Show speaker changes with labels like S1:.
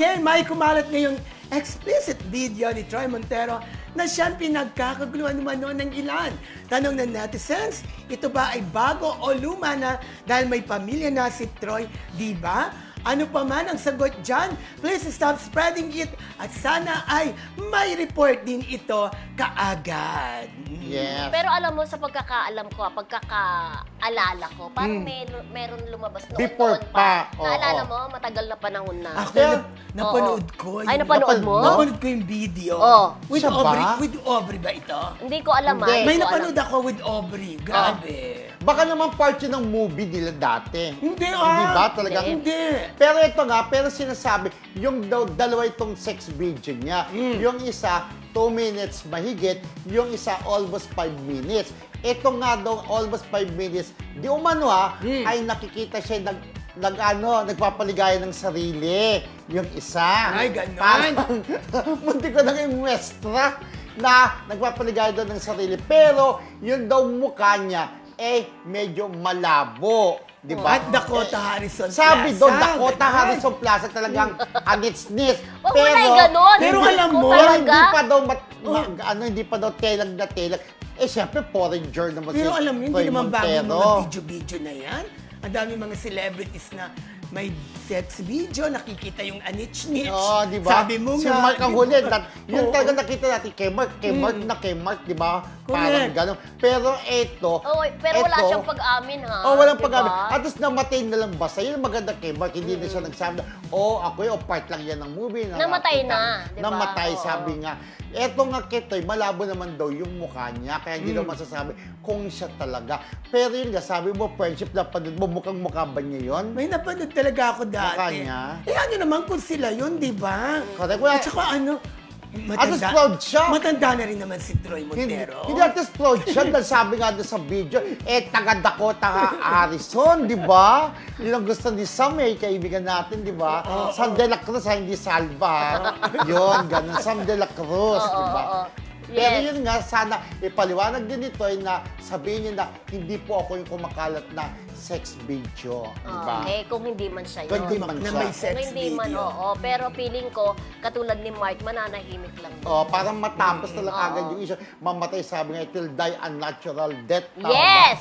S1: again, may kumalat ngayong explicit video ni Troy Montero na siyang pinagkakaguluhan naman ng ilan. Tanong ng netizens, ito ba ay bago o luma na dahil may pamilya na si Troy, di ba? Ano pa man ang sagot dyan, please stop spreading it at sana ay may report din ito kaagad.
S2: Yes.
S3: Pero alam mo, sa pagkakaalam ko, pagkakaalala ko, parang meron lumabas noon.
S2: Before pa.
S3: Naalala mo, matagal na panahon na.
S1: Ako, napanood ko.
S3: Ay, napanood mo?
S1: Napanood ko yung video. With
S2: Siya
S1: Aubrey.
S2: ba?
S1: With Aubrey ba ito?
S3: Hindi ko alam.
S2: Hindi.
S1: May napanood ako with Aubrey. Grabe.
S2: Baka naman part yun ng movie nila dati.
S1: Hindi
S2: Hindi ba? Talagang
S1: Hindi.
S2: Pero ito nga, pero sinasabi, yung dalawa itong sex video niya, yung isa, 2 minutes mahigit, yung isa, almost 5 minutes. Ito nga daw, almost 5 minutes, di umano ay nakikita siya nagpapaligaya ng sarili. Yung isa.
S1: Ay, ganon.
S2: Parang, munti ko nang imwestra na nagpapaligaya daw ng sarili. Pero, yun daw mukha niya, medyo malabo. Diba?
S1: At Dakota Harrison
S2: Sabi
S1: Plaza.
S2: doon, Dakota Harrison Plaza talagang anits-nits.
S3: Huwag mo na ganon.
S1: Pero alam mo,
S2: hindi pa daw, hindi pa daw telag na telag. Siyempre, foreigner naman
S1: Pero
S2: si
S1: alam mo, hindi
S2: Troy
S1: naman bago yung
S2: Montero.
S1: mga video-video na yan. Ang dami mga celebrities na may sex video, nakikita yung anich-nich.
S2: Oo, di ba?
S1: Sabi mo
S2: si
S1: nga.
S2: Mark ang huli. Yun talaga nakita natin kay Mark, di ba? Parang gano'n. Pero eto,
S3: pero wala siyang pag-amin, ha?
S2: walang
S3: diba?
S2: pag-amin. At least namatay na lang basta. Yun ang maganda kay Mark. Hindi na siya nagsabi na, ako part lang yan ng movie.
S3: Namatay na, di ba?
S2: Namatay, sabi nga. Eto nga Ketoy, malabo naman daw yung mukha niya. Kaya hindi daw masasabi kung siya talaga. Pero yun nga, sabi mo, friendship, napanood mo, mukhang-mukha ba niya yun?
S1: May napanood talaga ako dati.
S2: Mukha niya?
S1: Ano naman kung sila yun, di ba?
S2: Correct.
S1: At saka
S2: At proud siya.
S1: Matanda na rin naman si Troy Montero.
S2: Hindi at least proud siya dahil sabi nga doon sa video, taga Dakota Harrison, di ba? Yun ang gusto ni Sam, kaibigan natin, di ba? Sam de la Cruz, hindi Salva. Yun, ganun. Sam de la Cruz, di ba? Pero yun nga, sana ipaliwanag din ito na sabihin niya na hindi po ako yung kumakalat na sex video. Diba?
S3: Kung hindi man siya
S2: Kung hindi
S3: yun.
S2: man
S1: Na
S2: siya.
S1: may sex
S3: Kung hindi man,
S1: video.
S3: pero feeling ko, katulad ni Mark, mananahimik lang.
S2: Parang matapos na lang agad yung issue. Mamatay, sabi nga, till die a natural death. Tama ba?
S3: Yes!